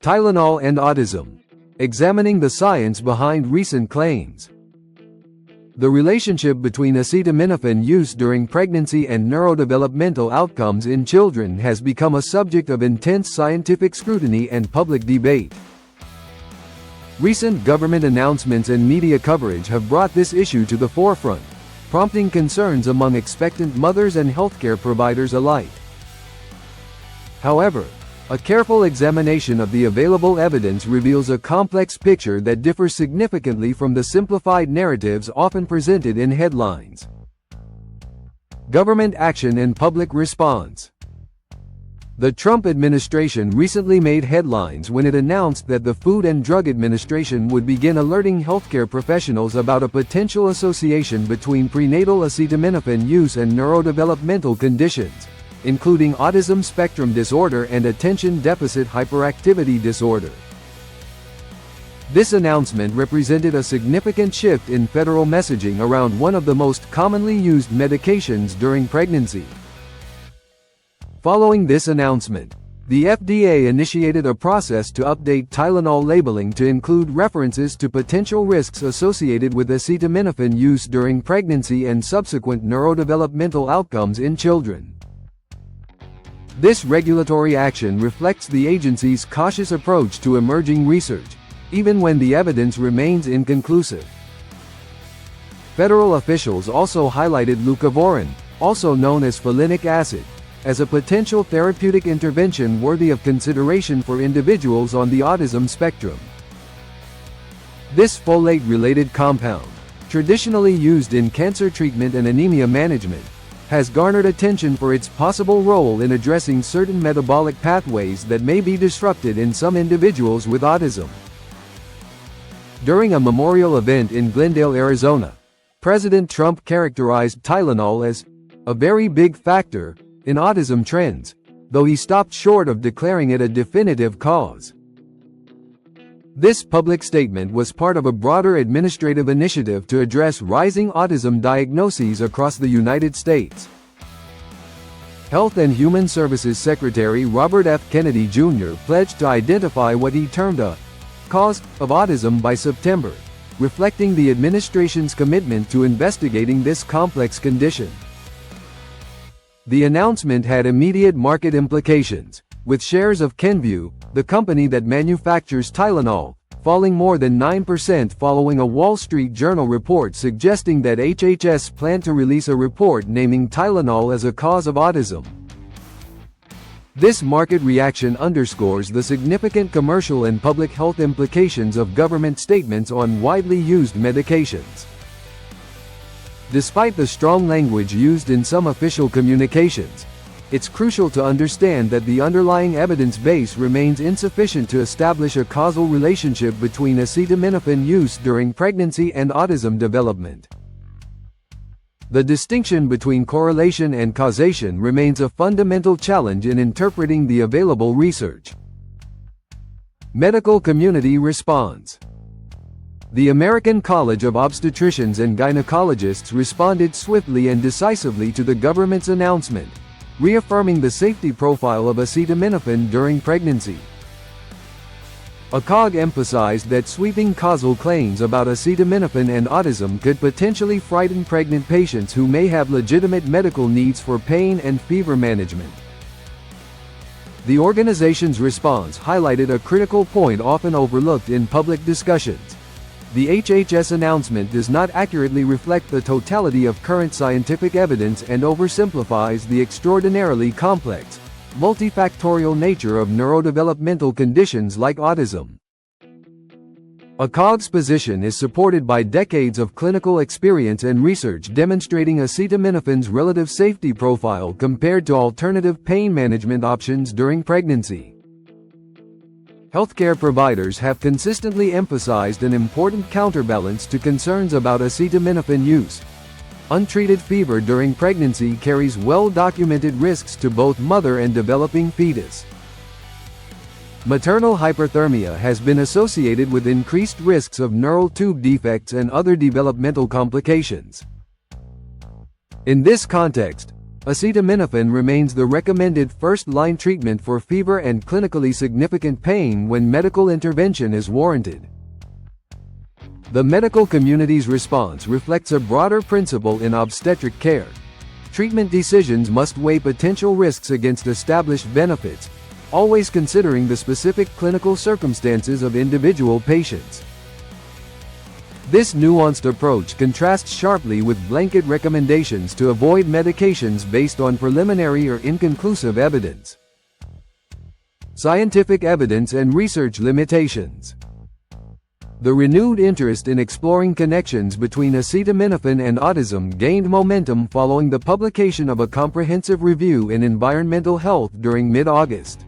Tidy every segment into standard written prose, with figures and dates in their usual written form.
Tylenol and autism. Examining the science behind recent claims. The relationship between acetaminophen use during pregnancy and neurodevelopmental outcomes in children has become a subject of intense scientific scrutiny and public debate. Recent government announcements and media coverage have brought this issue to the forefront, prompting concerns among expectant mothers and healthcare providers alike. However, a careful examination of the available evidence reveals a complex picture that differs significantly from the simplified narratives often presented in headlines. Government action and public response. The Trump administration recently made headlines when it announced that the Food and Drug Administration would begin alerting healthcare professionals about a potential association between prenatal acetaminophen use and neurodevelopmental conditions, including autism spectrum disorder and attention deficit hyperactivity disorder. This announcement represented a significant shift in federal messaging around one of the most commonly used medications during pregnancy. Following this announcement, the FDA initiated a process to update Tylenol labeling to include references to potential risks associated with acetaminophen use during pregnancy and subsequent neurodevelopmental outcomes in children. This regulatory action reflects the agency's cautious approach to emerging research, even when the evidence remains inconclusive. Federal officials also highlighted leucovorin, also known as folinic acid, as a potential therapeutic intervention worthy of consideration for individuals on the autism spectrum. This folate-related compound, traditionally used in cancer treatment and anemia management, has garnered attention for its possible role in addressing certain metabolic pathways that may be disrupted in some individuals with autism. During a memorial event in Glendale, Arizona, President Trump characterized Tylenol as a very big factor in autism trends, though he stopped short of declaring it a definitive cause. This public statement was part of a broader administrative initiative to address rising autism diagnoses across the United States. Health and Human Services Secretary Robert F. Kennedy Jr. pledged to identify what he termed a cause of autism by September, reflecting the administration's commitment to investigating this complex condition. The announcement had immediate market implications, with shares of Kenvue, the company that manufactures Tylenol, falling more than 9% following a Wall Street Journal report suggesting that HHS planned to release a report naming Tylenol as a cause of autism. This market reaction underscores the significant commercial and public health implications of government statements on widely used medications. Despite the strong language used in some official communications, it's crucial to understand that the underlying evidence base remains insufficient to establish a causal relationship between acetaminophen use during pregnancy and autism development. The distinction between correlation and causation remains a fundamental challenge in interpreting the available research. Medical community response. The American College of Obstetricians and Gynecologists responded swiftly and decisively to the government's announcement, reaffirming the safety profile of acetaminophen during pregnancy. ACOG emphasized that sweeping causal claims about acetaminophen and autism could potentially frighten pregnant patients who may have legitimate medical needs for pain and fever management. The organization's response highlighted a critical point often overlooked in public discussions. The HHS announcement does not accurately reflect the totality of current scientific evidence and oversimplifies the extraordinarily complex, multifactorial nature of neurodevelopmental conditions like autism. ACOG's position is supported by decades of clinical experience and research demonstrating acetaminophen's relative safety profile compared to alternative pain management options during pregnancy. Healthcare providers have consistently emphasized an important counterbalance to concerns about acetaminophen use. Untreated fever during pregnancy carries well-documented risks to both mother and developing fetus. Maternal hyperthermia has been associated with increased risks of neural tube defects and other developmental complications. In this context, acetaminophen remains the recommended first-line treatment for fever and clinically significant pain when medical intervention is warranted. The medical community's response reflects a broader principle in obstetric care. Treatment decisions must weigh potential risks against established benefits, always considering the specific clinical circumstances of individual patients. This nuanced approach contrasts sharply with blanket recommendations to avoid medications based on preliminary or inconclusive evidence. Scientific evidence and research limitations. The renewed interest in exploring connections between acetaminophen and autism gained momentum following the publication of a comprehensive review in Environmental Health during mid-August.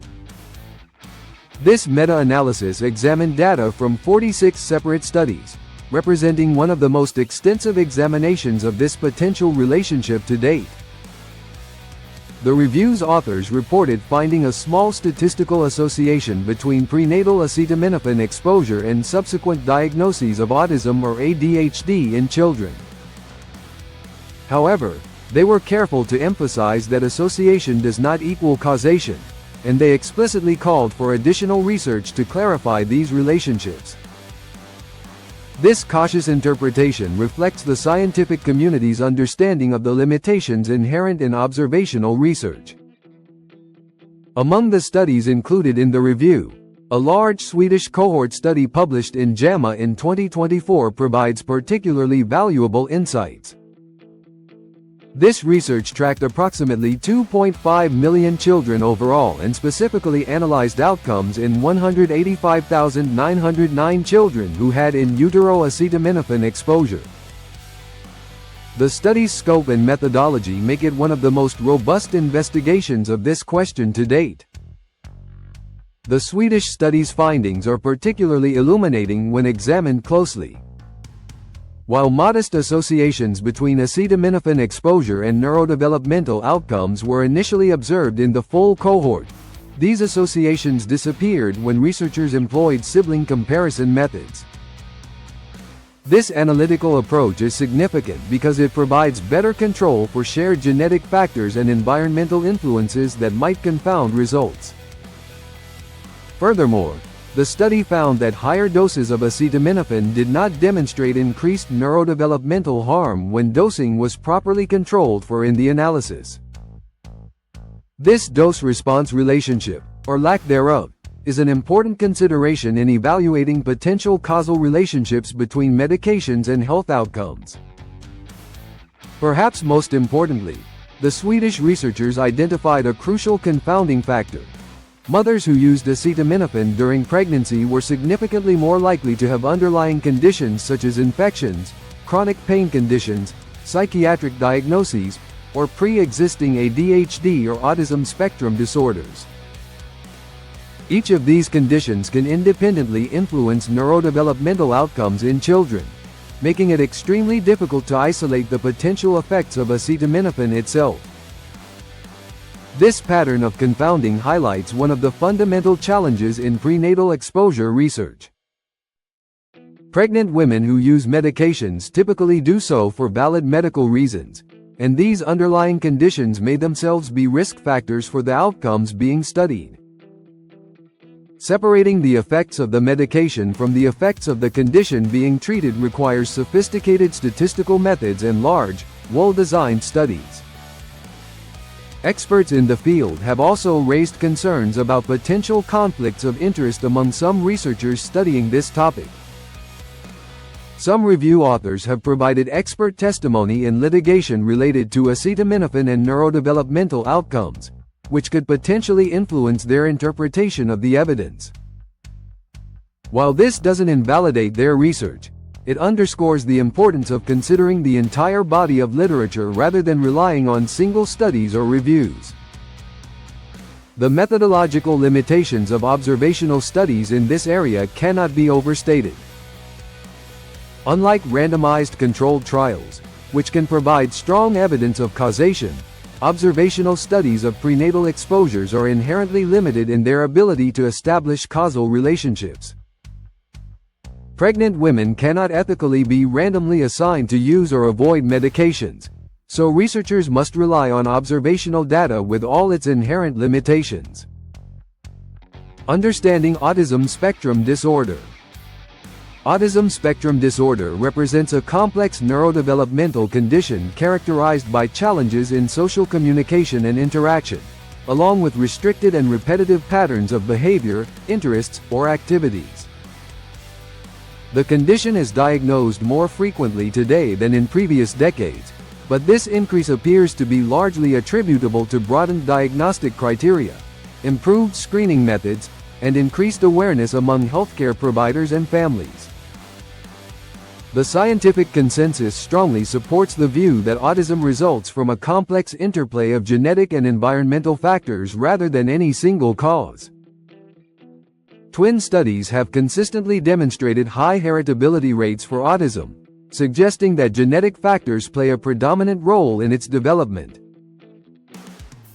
This meta-analysis examined data from 46 separate studies, representing one of the most extensive examinations of this potential relationship to date. The review's authors reported finding a small statistical association between prenatal acetaminophen exposure and subsequent diagnoses of autism or ADHD in children. However, they were careful to emphasize that association does not equal causation, and they explicitly called for additional research to clarify these relationships. This cautious interpretation reflects the scientific community's understanding of the limitations inherent in observational research. Among the studies included in the review, a large Swedish cohort study published in JAMA in 2024 provides particularly valuable insights. This research tracked approximately 2.5 million children overall and specifically analyzed outcomes in 185,909 children who had in utero acetaminophen exposure. The study's scope and methodology make it one of the most robust investigations of this question to date. The Swedish study's findings are particularly illuminating when examined closely. While modest associations between acetaminophen exposure and neurodevelopmental outcomes were initially observed in the full cohort, these associations disappeared when researchers employed sibling comparison methods. This analytical approach is significant because it provides better control for shared genetic factors and environmental influences that might confound results. Furthermore, the study found that higher doses of acetaminophen did not demonstrate increased neurodevelopmental harm when dosing was properly controlled for in the analysis. This dose-response relationship, or lack thereof, is an important consideration in evaluating potential causal relationships between medications and health outcomes. Perhaps most importantly, the Swedish researchers identified a crucial confounding factor. Mothers who used acetaminophen during pregnancy were significantly more likely to have underlying conditions such as infections, chronic pain conditions, psychiatric diagnoses, or pre-existing ADHD or autism spectrum disorders. Each of these conditions can independently influence neurodevelopmental outcomes in children, making it extremely difficult to isolate the potential effects of acetaminophen itself. This pattern of confounding highlights one of the fundamental challenges in prenatal exposure research. Pregnant women who use medications typically do so for valid medical reasons, and these underlying conditions may themselves be risk factors for the outcomes being studied. Separating the effects of the medication from the effects of the condition being treated requires sophisticated statistical methods and large, well-designed studies. Experts in the field have also raised concerns about potential conflicts of interest among some researchers studying this topic. Some review authors have provided expert testimony in litigation related to acetaminophen and neurodevelopmental outcomes, which could potentially influence their interpretation of the evidence. While this doesn't invalidate their research, it underscores the importance of considering the entire body of literature rather than relying on single studies or reviews. The methodological limitations of observational studies in this area cannot be overstated. Unlike randomized controlled trials, which can provide strong evidence of causation, observational studies of prenatal exposures are inherently limited in their ability to establish causal relationships. Pregnant women cannot ethically be randomly assigned to use or avoid medications, so researchers must rely on observational data with all its inherent limitations. Understanding autism spectrum disorder. Autism spectrum disorder represents a complex neurodevelopmental condition characterized by challenges in social communication and interaction, along with restricted and repetitive patterns of behavior, interests, or activities. The condition is diagnosed more frequently today than in previous decades, but this increase appears to be largely attributable to broadened diagnostic criteria, improved screening methods, and increased awareness among healthcare providers and families. The scientific consensus strongly supports the view that autism results from a complex interplay of genetic and environmental factors rather than any single cause. Twin studies have consistently demonstrated high heritability rates for autism, suggesting that genetic factors play a predominant role in its development.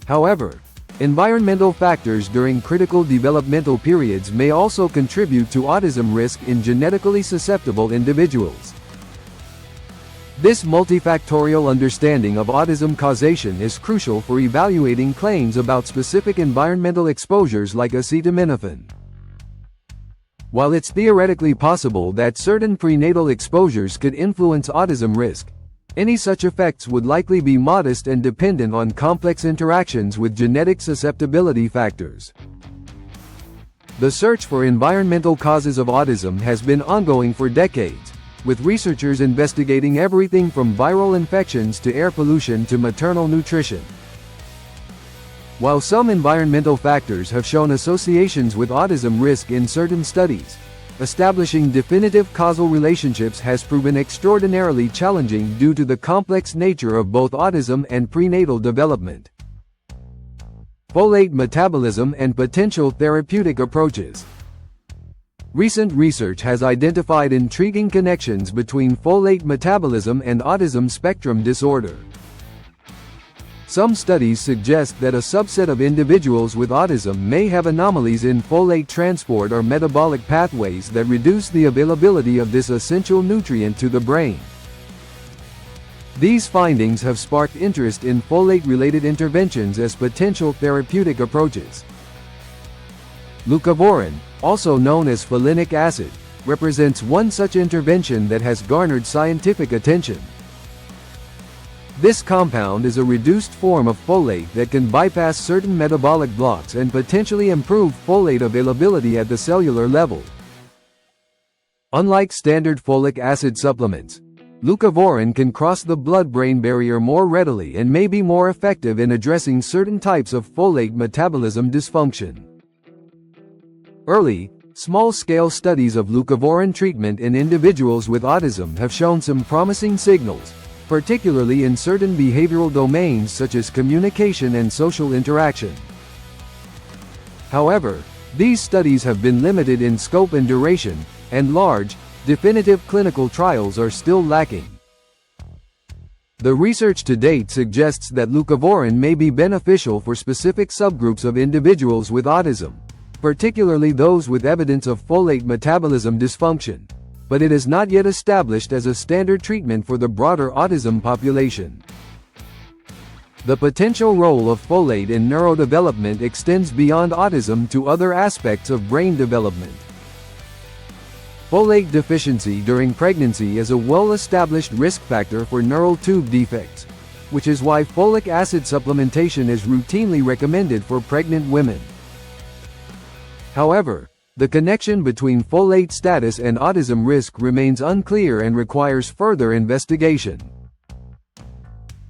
However, environmental factors during critical developmental periods may also contribute to autism risk in genetically susceptible individuals. This multifactorial understanding of autism causation is crucial for evaluating claims about specific environmental exposures like acetaminophen. While it's theoretically possible that certain prenatal exposures could influence autism risk, any such effects would likely be modest and dependent on complex interactions with genetic susceptibility factors. The search for environmental causes of autism has been ongoing for decades, with researchers investigating everything from viral infections to air pollution to maternal nutrition. While some environmental factors have shown associations with autism risk in certain studies, establishing definitive causal relationships has proven extraordinarily challenging due to the complex nature of both autism and prenatal development. Folate metabolism and potential therapeutic approaches. Recent research has identified intriguing connections between folate metabolism and autism spectrum disorder. Some studies suggest that a subset of individuals with autism may have anomalies in folate transport or metabolic pathways that reduce the availability of this essential nutrient to the brain. These findings have sparked interest in folate-related interventions as potential therapeutic approaches. Leucovorin, also known as folinic acid, represents one such intervention that has garnered scientific attention. This compound is a reduced form of folate that can bypass certain metabolic blocks and potentially improve folate availability at the cellular level. Unlike standard folic acid supplements, leucovorin can cross the blood-brain barrier more readily and may be more effective in addressing certain types of folate metabolism dysfunction. Early, small-scale studies of leucovorin treatment in individuals with autism have shown some promising signals, particularly in certain behavioral domains such as communication and social interaction. However, these studies have been limited in scope and duration, and large, definitive clinical trials are still lacking. The research to date suggests that leucovorin may be beneficial for specific subgroups of individuals with autism, particularly those with evidence of folate metabolism dysfunction, but it is not yet established as a standard treatment for the broader autism population. The potential role of folate in neurodevelopment extends beyond autism to other aspects of brain development. Folate deficiency during pregnancy is a well-established risk factor for neural tube defects, which is why folic acid supplementation is routinely recommended for pregnant women. However, the connection between folate status and autism risk remains unclear and requires further investigation.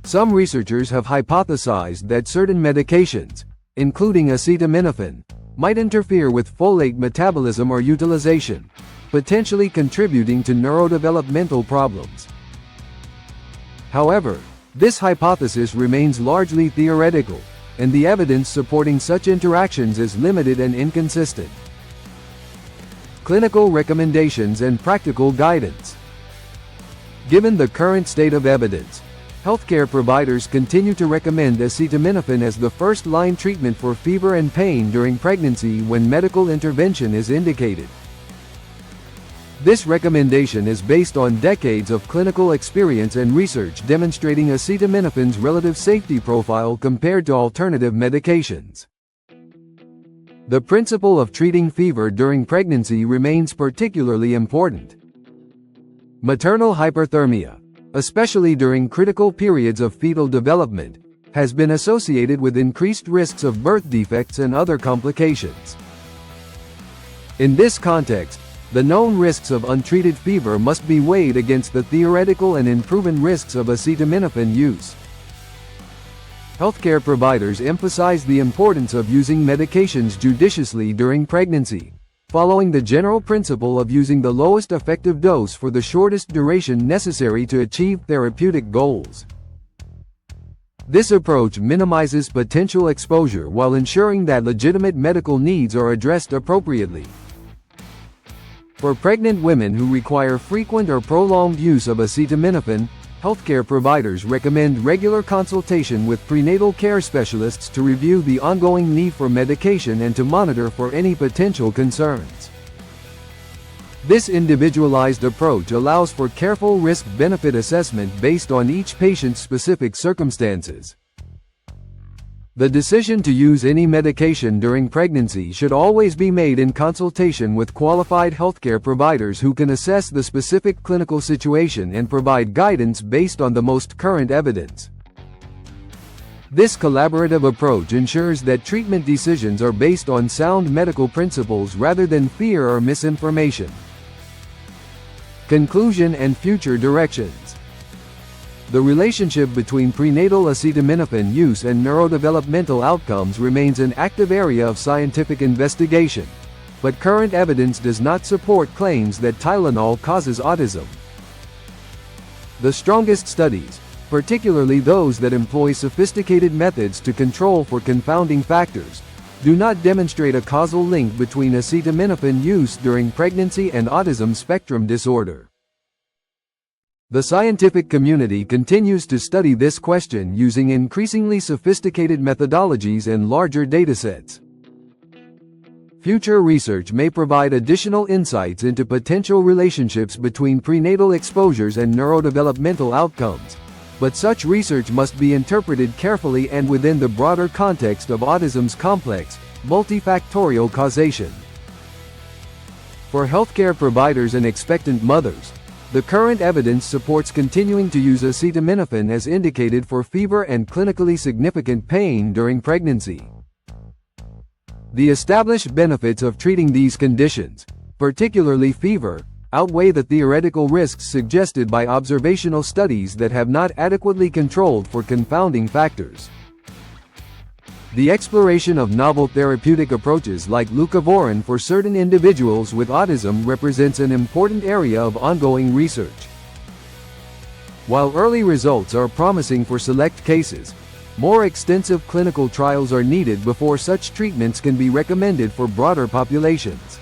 Some researchers have hypothesized that certain medications, including acetaminophen, might interfere with folate metabolism or utilization, potentially contributing to neurodevelopmental problems. However, this hypothesis remains largely theoretical, and the evidence supporting such interactions is limited and inconsistent. Clinical recommendations and practical guidance. Given the current state of evidence, healthcare providers continue to recommend acetaminophen as the first-line treatment for fever and pain during pregnancy when medical intervention is indicated. This recommendation is based on decades of clinical experience and research demonstrating acetaminophen's relative safety profile compared to alternative medications. The principle of treating fever during pregnancy remains particularly important. Maternal hyperthermia, especially during critical periods of fetal development, has been associated with increased risks of birth defects and other complications. In this context, the known risks of untreated fever must be weighed against the theoretical and unproven risks of acetaminophen use. Healthcare providers emphasize the importance of using medications judiciously during pregnancy, following the general principle of using the lowest effective dose for the shortest duration necessary to achieve therapeutic goals. This approach minimizes potential exposure while ensuring that legitimate medical needs are addressed appropriately. For pregnant women who require frequent or prolonged use of acetaminophen, healthcare providers recommend regular consultation with prenatal care specialists to review the ongoing need for medication and to monitor for any potential concerns. This individualized approach allows for careful risk-benefit assessment based on each patient's specific circumstances. The decision to use any medication during pregnancy should always be made in consultation with qualified healthcare providers who can assess the specific clinical situation and provide guidance based on the most current evidence. This collaborative approach ensures that treatment decisions are based on sound medical principles rather than fear or misinformation. Conclusion and future directions. The relationship between prenatal acetaminophen use and neurodevelopmental outcomes remains an active area of scientific investigation, but current evidence does not support claims that Tylenol causes autism. The strongest studies, particularly those that employ sophisticated methods to control for confounding factors, do not demonstrate a causal link between acetaminophen use during pregnancy and autism spectrum disorder. The scientific community continues to study this question using increasingly sophisticated methodologies and larger datasets. Future research may provide additional insights into potential relationships between prenatal exposures and neurodevelopmental outcomes, but such research must be interpreted carefully and within the broader context of autism's complex, multifactorial causation. For healthcare providers and expectant mothers, the current evidence supports continuing to use acetaminophen as indicated for fever and clinically significant pain during pregnancy. The established benefits of treating these conditions, particularly fever, outweigh the theoretical risks suggested by observational studies that have not adequately controlled for confounding factors. The exploration of novel therapeutic approaches like leucovorin for certain individuals with autism represents an important area of ongoing research. While early results are promising for select cases, more extensive clinical trials are needed before such treatments can be recommended for broader populations.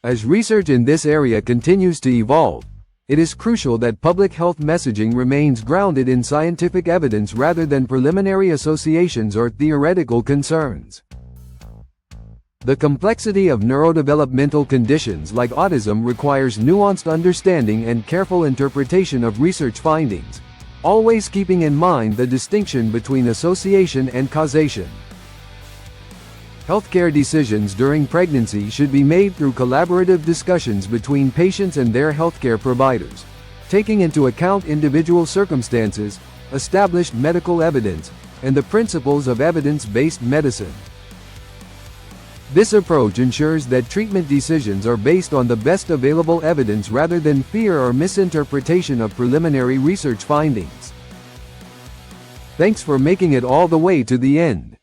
As research in this area continues to evolve, it is crucial that public health messaging remains grounded in scientific evidence rather than preliminary associations or theoretical concerns. The complexity of neurodevelopmental conditions like autism requires nuanced understanding and careful interpretation of research findings, always keeping in mind the distinction between association and causation. Healthcare decisions during pregnancy should be made through collaborative discussions between patients and their healthcare providers, taking into account individual circumstances, established medical evidence, and the principles of evidence-based medicine. This approach ensures that treatment decisions are based on the best available evidence rather than fear or misinterpretation of preliminary research findings. Thanks for making it all the way to the end.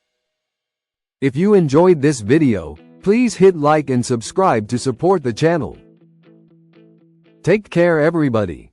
If you enjoyed this video, please hit like and subscribe to support the channel. Take care everybody.